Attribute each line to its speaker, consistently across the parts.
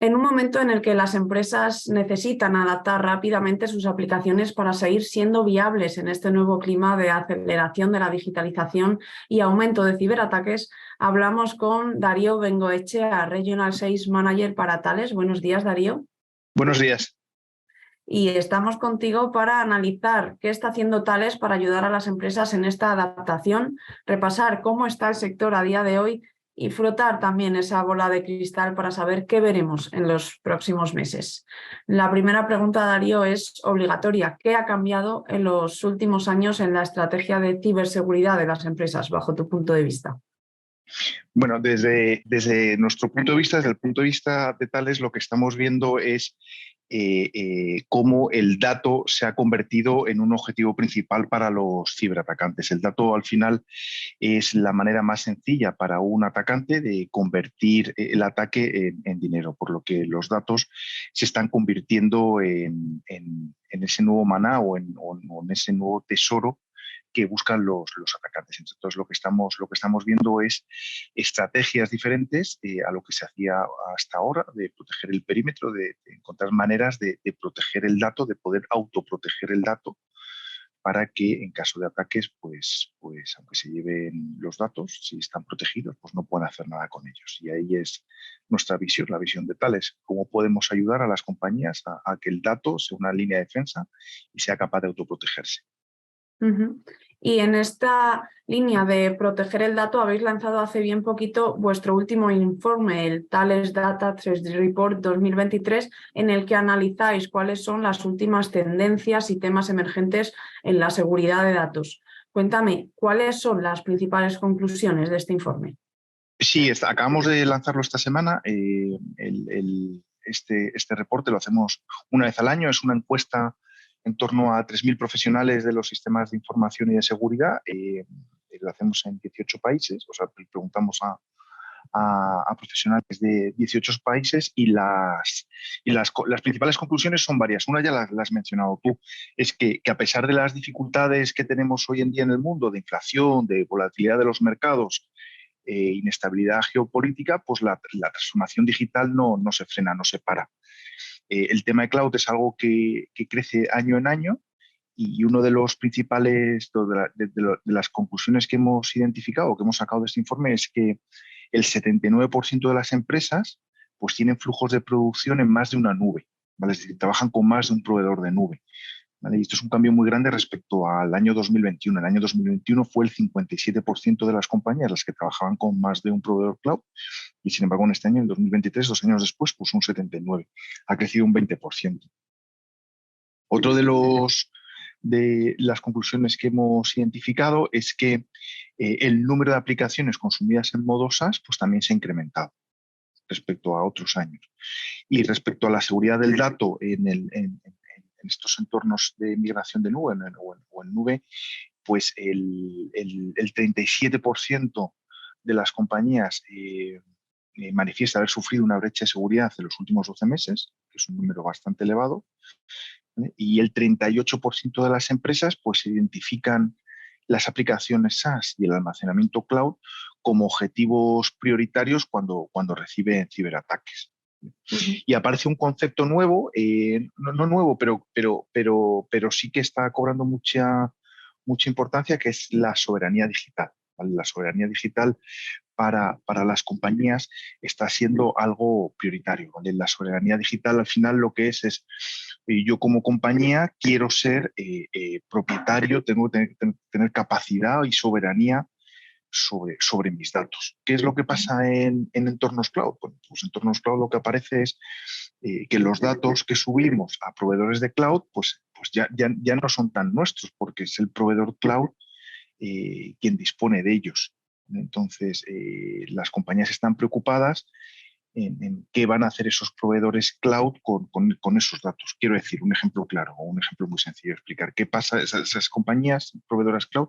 Speaker 1: En un momento en el que las empresas necesitan adaptar rápidamente sus aplicaciones para seguir siendo viables en este nuevo clima de aceleración de la digitalización y aumento de ciberataques, hablamos con Darío Bengoechea, Regional Sales Manager para Thales. Buenos días, Darío.
Speaker 2: Buenos días.
Speaker 1: Y estamos contigo para analizar qué está haciendo Thales para ayudar a las empresas en esta adaptación, repasar cómo está el sector a día de hoy y frotar también esa bola de cristal para saber qué veremos en los próximos meses. La primera pregunta, Darío, es obligatoria. ¿Qué ha cambiado en los últimos años en la estrategia de ciberseguridad de las empresas, bajo tu punto de vista?
Speaker 2: Bueno, desde nuestro punto de vista, desde el punto de vista de Thales, lo que estamos viendo es cómo el dato se ha convertido en un objetivo principal para los ciberatacantes. El dato, al final, es la manera más sencilla para un atacante de convertir el ataque en dinero, por lo que los datos se están convirtiendo en ese nuevo maná o en ese nuevo tesoro que buscan los atacantes. Entonces, lo que estamos viendo es estrategias diferentes a lo que se hacía hasta ahora, de proteger el perímetro, de encontrar maneras de proteger el dato, de poder autoproteger el dato, para que en caso de ataques, pues aunque se lleven los datos, si están protegidos, pues no puedan hacer nada con ellos. Y ahí es nuestra visión, la visión de Thales, cómo podemos ayudar a las compañías a que el dato sea una línea de defensa y sea capaz de autoprotegerse.
Speaker 1: Y en esta línea de proteger el dato habéis lanzado hace bien poquito vuestro último informe, el Thales Data Threat Report 2023, en el que analizáis cuáles son las últimas tendencias y temas emergentes en la seguridad de datos. Cuéntame, ¿cuáles son las principales conclusiones de este informe?
Speaker 2: Sí, acabamos de lanzarlo esta semana. Este reporte lo hacemos una vez al año. Es una encuesta en torno a 3.000 profesionales de los sistemas de información y de seguridad. Lo hacemos en 18 países. O sea, preguntamos a profesionales de 18 países y las principales conclusiones son varias. Una ya las has mencionado tú, es que a pesar de las dificultades que tenemos hoy en día en el mundo, de inflación, de volatilidad de los mercados, inestabilidad geopolítica, pues la transformación digital no se frena, no se para. El tema de cloud es algo que crece año en año y uno de los principales, de las conclusiones que hemos identificado, que hemos sacado de este informe, es que el 79% de las empresas pues tienen flujos de producción en más de una nube, ¿vale? Es decir, trabajan con más de un proveedor de nube. ¿Vale? Y esto es un cambio muy grande respecto al año 2021. El año 2021 fue el 57% de las compañías las que trabajaban con más de un proveedor cloud y, sin embargo, en este año, en 2023, 2 años después, pues un 79%. Ha crecido un 20%. Otro de las conclusiones que hemos identificado es que el número de aplicaciones consumidas en modo SaaS pues también se ha incrementado respecto a otros años. Y respecto a la seguridad del dato en estos entornos de migración de nube o en nube, pues el 37% de las compañías manifiesta haber sufrido una brecha de seguridad en los últimos 12 meses, que es un número bastante elevado, ¿vale? Y el 38% de las empresas pues identifican las aplicaciones SaaS y el almacenamiento cloud como objetivos prioritarios cuando reciben ciberataques. Y aparece un concepto nuevo, no nuevo, pero sí que está cobrando mucha importancia, que es la soberanía digital. ¿Vale? La soberanía digital para las compañías está siendo algo prioritario. ¿Vale? La soberanía digital, al final, lo que es yo como compañía quiero ser propietario, tengo que tener capacidad y soberanía sobre mis datos. ¿Qué es lo que pasa en entornos cloud? Bueno, pues en entornos cloud lo que aparece es que los datos que subimos a proveedores de cloud pues ya no son tan nuestros, porque es el proveedor cloud quien dispone de ellos. Entonces, las compañías están preocupadas en qué van a hacer esos proveedores cloud con esos datos. Quiero decir, un ejemplo claro o un ejemplo muy sencillo de explicar. ¿Qué pasa? Esas compañías proveedoras cloud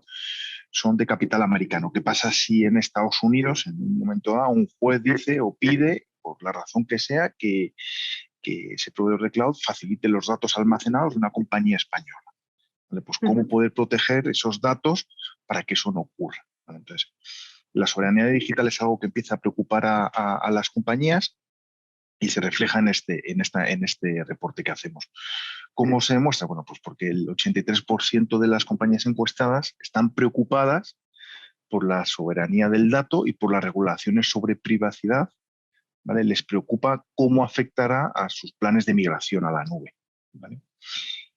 Speaker 2: son de capital americano. ¿Qué pasa si en Estados Unidos, en un momento dado, un juez dice o pide, por la razón que sea, que ese proveedor de cloud facilite los datos almacenados de una compañía española? ¿Vale? Pues cómo poder proteger esos datos para que eso no ocurra. ¿Vale? Entonces, la soberanía digital es algo que empieza a preocupar a las compañías y se refleja en este reporte que hacemos. ¿Cómo se demuestra? Bueno, pues porque el 83% de las compañías encuestadas están preocupadas por la soberanía del dato y por las regulaciones sobre privacidad, ¿vale? Les preocupa cómo afectará a sus planes de migración a la nube, ¿vale?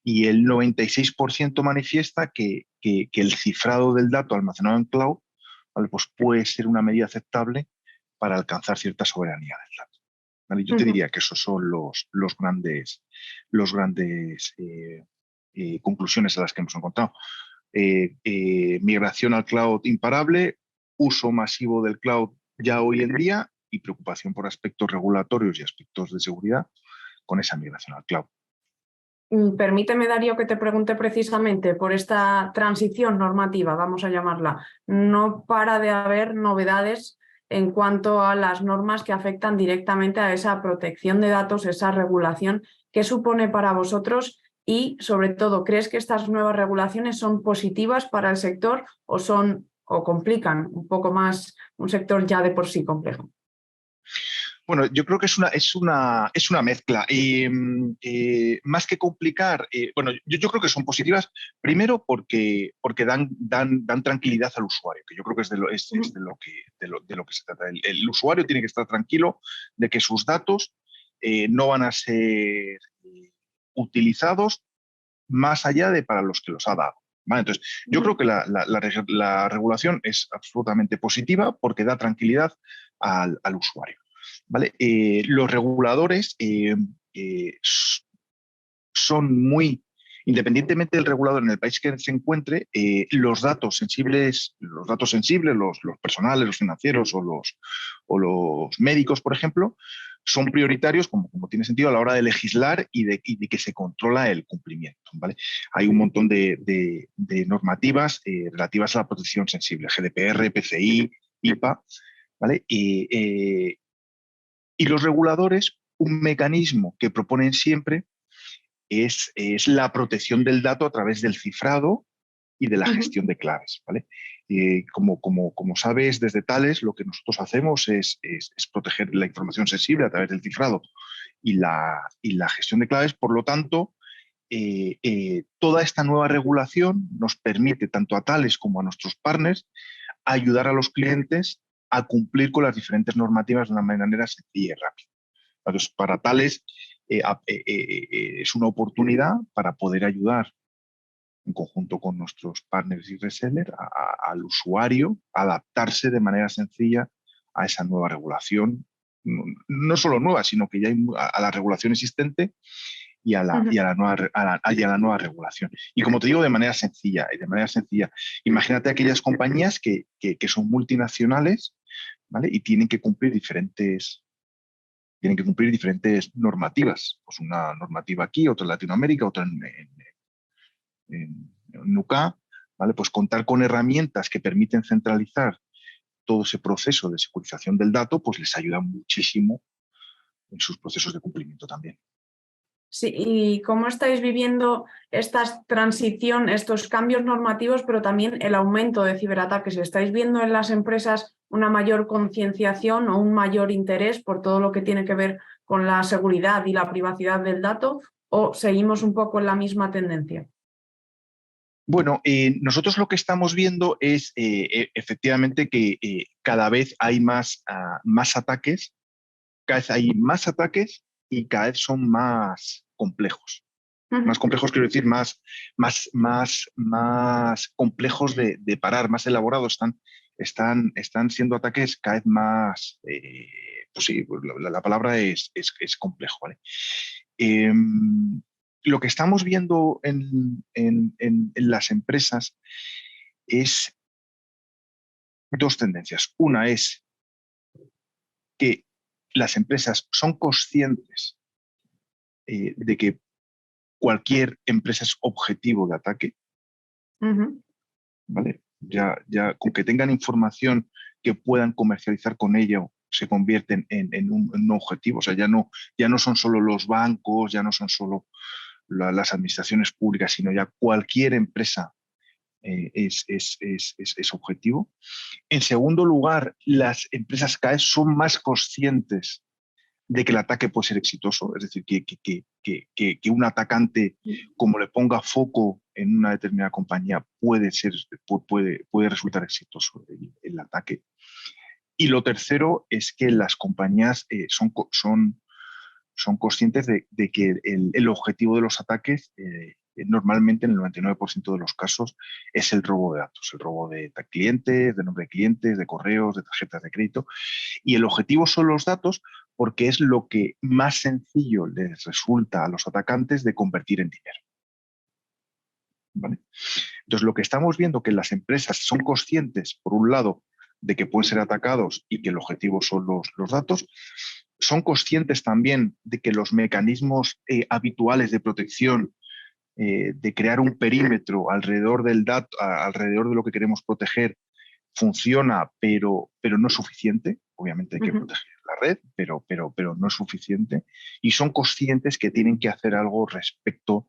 Speaker 2: Y el 96% manifiesta que el cifrado del dato almacenado en cloud, ¿vale? Pues puede ser una medida aceptable para alcanzar cierta soberanía del dato, ¿vale? Yo te diría que esos son los grandes conclusiones a las que hemos encontrado. Migración al cloud imparable, uso masivo del cloud ya hoy en día y preocupación por aspectos regulatorios y aspectos de seguridad con esa migración al cloud.
Speaker 1: Permíteme, Darío, que te pregunte precisamente por esta transición normativa, vamos a llamarla. No para de haber novedades en cuanto a las normas que afectan directamente a esa protección de datos, esa regulación. ¿Qué supone para vosotros? Y, sobre todo, ¿crees que estas nuevas regulaciones son positivas para el sector o complican un poco más un sector ya de por sí complejo?
Speaker 2: Bueno, yo creo que es una mezcla. Más que complicar, bueno, yo creo que son positivas, primero porque dan tranquilidad al usuario, que yo creo que es de lo que se trata. El usuario tiene que estar tranquilo de que sus datos no van a ser utilizados más allá de para los que los ha dado. ¿Vale? Entonces, yo creo que la regulación es absolutamente positiva porque da tranquilidad al usuario. ¿Vale? Los reguladores son muy, independientemente del regulador en el país que se encuentre, los datos sensibles, los personales, los financieros o los médicos, por ejemplo, son prioritarios, como tiene sentido, a la hora de legislar y de que se controla el cumplimiento. ¿Vale? Hay un montón de normativas relativas a la protección sensible, GDPR, PCI, IPA, ¿vale? Y los reguladores, un mecanismo que proponen siempre es la protección del dato a través del cifrado y de la gestión de claves. ¿Vale? Como sabes, desde Thales lo que nosotros hacemos es proteger la información sensible a través del cifrado y la gestión de claves. Por lo tanto, toda esta nueva regulación nos permite, tanto a Thales como a nuestros partners, ayudar a los clientes a cumplir con las diferentes normativas de una manera sencilla y rápida. Entonces, para Thales es una oportunidad para poder ayudar en conjunto con nuestros partners y resellers al usuario a adaptarse de manera sencilla a esa nueva regulación, no solo nueva, sino que ya hay a la regulación existente y a la nueva regulación. Y como te digo, de manera sencilla. Imagínate aquellas compañías que son multinacionales, ¿vale? Y tienen que cumplir diferentes normativas. Pues una normativa aquí, otra en Latinoamérica, otra en UK, ¿vale? Pues contar con herramientas que permiten centralizar todo ese proceso de securización del dato, pues les ayuda muchísimo en sus procesos de cumplimiento también.
Speaker 1: Sí, ¿y cómo estáis viviendo esta transición, estos cambios normativos, pero también el aumento de ciberataques? ¿Estáis viendo en las empresas una mayor concienciación o un mayor interés por todo lo que tiene que ver con la seguridad y la privacidad del dato? ¿O seguimos un poco en la misma tendencia?
Speaker 2: Bueno, nosotros lo que estamos viendo es efectivamente que cada vez hay más ataques, cada vez hay más ataques y cada vez son más complejos. Más complejos, quiero decir, más complejos de parar, más elaborados. Están siendo ataques cada vez más, pues sí, la palabra es complejo. ¿Vale? Lo que estamos viendo en las empresas es dos tendencias. Una es que las empresas son conscientes de que cualquier empresa es objetivo de ataque, ¿vale? Ya con que tengan información que puedan comercializar con ello, se convierten en un objetivo. O sea, ya no son solo los bancos, ya no son solo las administraciones públicas, sino ya cualquier empresa es objetivo. En segundo lugar, las empresas cada vez son más conscientes de que el ataque puede ser exitoso, es decir, que un atacante, como le ponga foco en una determinada compañía, puede resultar exitoso el ataque. Y lo tercero es que las compañías son conscientes de que el objetivo de los ataques normalmente en el 99% de los casos es el robo de datos, el robo de clientes, de nombre de clientes, de correos, de tarjetas de crédito. Y el objetivo son los datos porque es lo que más sencillo les resulta a los atacantes de convertir en dinero. ¿Vale? Entonces, lo que estamos viendo que las empresas son conscientes, por un lado, de que pueden ser atacados y que el objetivo son los datos, son conscientes también de que los mecanismos habituales de protección, de crear un perímetro alrededor del dato, alrededor de lo que queremos proteger, funciona, pero no es suficiente. Obviamente hay que proteger la red, pero no es suficiente. Y son conscientes que tienen que hacer algo respecto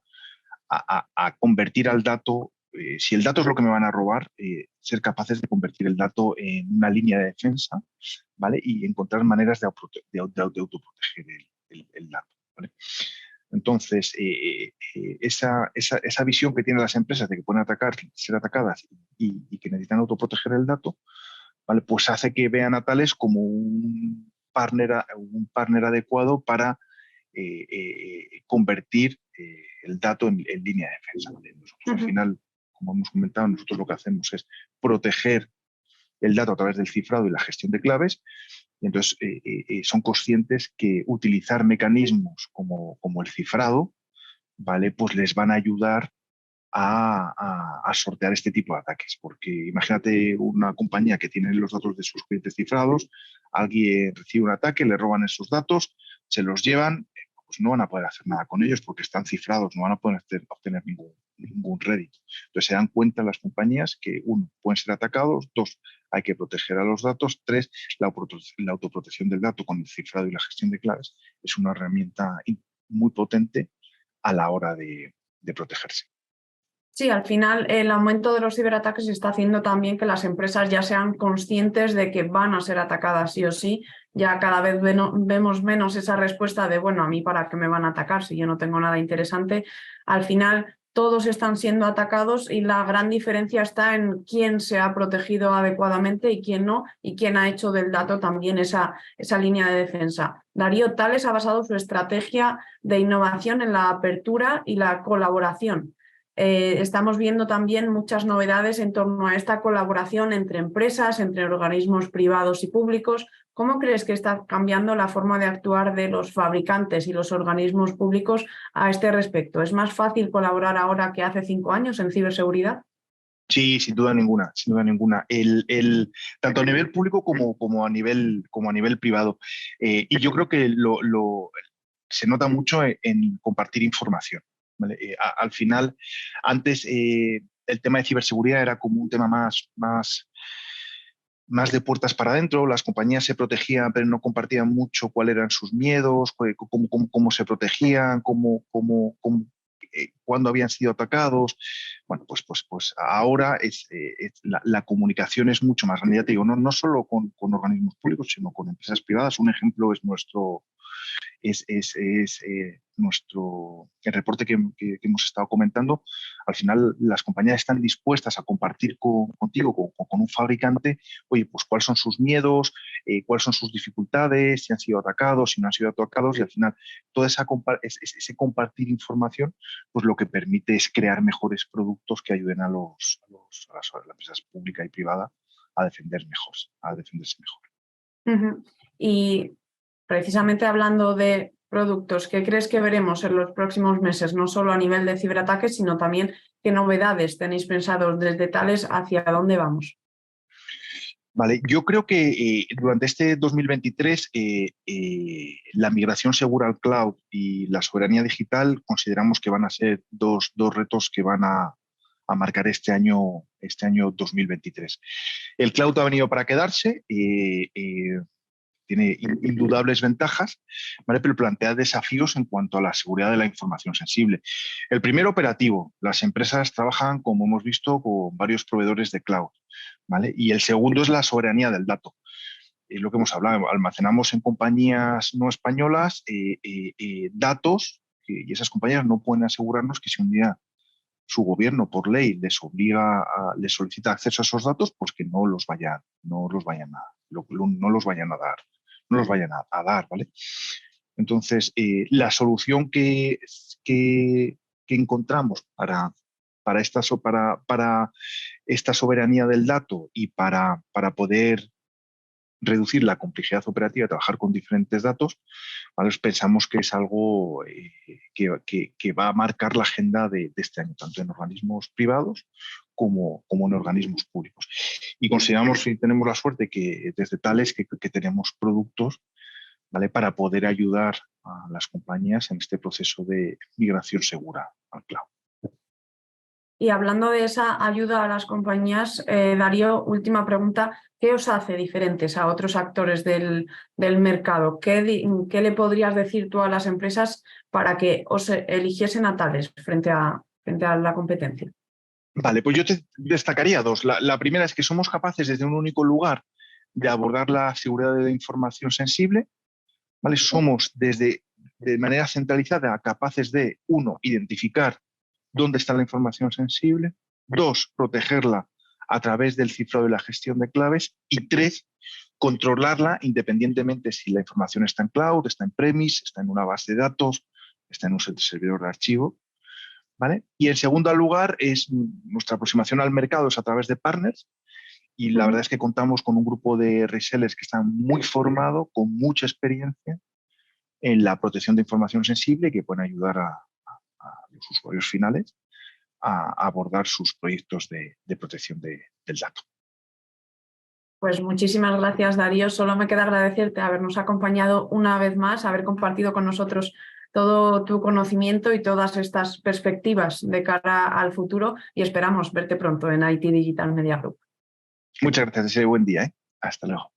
Speaker 2: a convertir al dato, si el dato es lo que me van a robar, ser capaces de convertir el dato en una línea de defensa, ¿vale? Y encontrar maneras de autoproteger el dato, ¿vale? Entonces, esa visión que tienen las empresas de que pueden ser atacadas y que necesitan autoproteger el dato, ¿vale? Pues hace que vean a Thales como un partner adecuado para convertir el dato en línea de defensa, ¿vale? Nosotros, al final, como hemos comentado, nosotros lo que hacemos es proteger el dato a través del cifrado y la gestión de claves. Y entonces son conscientes que utilizar mecanismos como el cifrado, ¿vale? Pues les van a ayudar a sortear este tipo de ataques. Porque imagínate una compañía que tiene los datos de sus clientes cifrados, alguien recibe un ataque, le roban esos datos, se los llevan, pues no van a poder hacer nada con ellos porque están cifrados, no van a poder obtener ningún rédito. Entonces se dan cuenta las compañías que, uno, pueden ser atacados, dos, hay que proteger a los datos, tres, la autoprotección del dato con el cifrado y la gestión de claves es una herramienta muy potente a la hora de protegerse.
Speaker 1: Sí, al final el aumento de los ciberataques está haciendo también que las empresas ya sean conscientes de que van a ser atacadas sí o sí. Ya cada vez vemos menos esa respuesta de, bueno, a mí para qué me van a atacar si yo no tengo nada interesante. Al final todos están siendo atacados y la gran diferencia está en quién se ha protegido adecuadamente y quién no, y quién ha hecho del dato también esa línea de defensa. Darío Thales ha basado su estrategia de innovación en la apertura y la colaboración. Estamos viendo también muchas novedades en torno a esta colaboración entre empresas, entre organismos privados y públicos. ¿Cómo crees que está cambiando la forma de actuar de los fabricantes y los organismos públicos a este respecto? ¿Es más fácil colaborar ahora que hace 5 años en ciberseguridad?
Speaker 2: Sí, sin duda ninguna, sin duda ninguna. Tanto a nivel público como a nivel privado. Y yo creo que se nota mucho en compartir información, ¿vale? Al final, antes el tema de ciberseguridad era como un tema más de puertas para adentro. Las compañías se protegían, pero no compartían mucho cuáles eran sus miedos, cómo se protegían, cuándo habían sido atacados. Bueno, pues ahora la comunicación es mucho más grande. Ya te digo, no solo con organismos públicos, sino con empresas privadas. Un ejemplo es el reporte que hemos estado comentando. Al final, las compañías están dispuestas a compartir contigo, con un fabricante, oye, pues cuáles son sus miedos, cuáles son sus dificultades, si han sido atacados, si no han sido atacados, y al final, todo ese compartir información, pues lo que permite es crear mejores productos que ayuden a las empresas públicas y privadas a defenderse mejor.
Speaker 1: Y precisamente hablando de productos, ¿qué crees que veremos en los próximos meses? No solo a nivel de ciberataques, sino también qué novedades tenéis pensados desde Thales, hacia dónde vamos.
Speaker 2: Vale, yo creo que durante este 2023 la migración segura al cloud y la soberanía digital consideramos que van a ser dos retos que van a marcar este año 2023. El cloud ha venido para quedarse. Tiene indudables ventajas, ¿vale? Pero plantea desafíos en cuanto a la seguridad de la información sensible. El primero, operativo. Las empresas trabajan, como hemos visto, con varios proveedores de cloud, ¿vale? Y el segundo es la soberanía del dato. lo que hemos hablado, almacenamos en compañías no españolas datos y esas compañías no pueden asegurarnos que si un día su gobierno por ley les solicita acceso a esos datos, pues que no los vayan a dar, ¿vale? Entonces, la solución que encontramos para esta soberanía del dato y para poder reducir la complejidad operativa, trabajar con diferentes datos, ¿vale? Pensamos que es algo que va a marcar la agenda de este año, tanto en organismos privados como en organismos públicos. Y consideramos, y tenemos la suerte que desde Thales que tenemos productos, ¿vale?, para poder ayudar a las compañías en este proceso de migración segura al cloud.
Speaker 1: Y hablando de esa ayuda a las compañías, Darío, última pregunta, ¿qué os hace diferentes a otros actores del mercado? ¿Qué le podrías decir tú a las empresas para que os eligiesen a Thales frente a la competencia?
Speaker 2: Vale, pues yo te destacaría dos. La primera es que somos capaces desde un único lugar de abordar la seguridad de la información sensible, ¿vale? Somos de manera centralizada capaces de, uno, identificar dónde está la información sensible, dos, protegerla a través del cifrado y la gestión de claves, y tres, controlarla independientemente si la información está en cloud, está en premise, está en una base de datos, está en un servidor de archivo, ¿vale? Y en segundo lugar, nuestra aproximación al mercado es a través de partners, y la verdad es que contamos con un grupo de resellers que están muy formados, con mucha experiencia en la protección de información sensible y que pueden ayudar a los usuarios finales a abordar sus proyectos de protección del dato.
Speaker 1: Pues muchísimas gracias, Darío. Solo me queda agradecerte habernos acompañado una vez más, haber compartido con nosotros todo tu conocimiento y todas estas perspectivas de cara al futuro, y esperamos verte pronto en IT Digital Media Group.
Speaker 2: Muchas gracias, buen día. Hasta luego.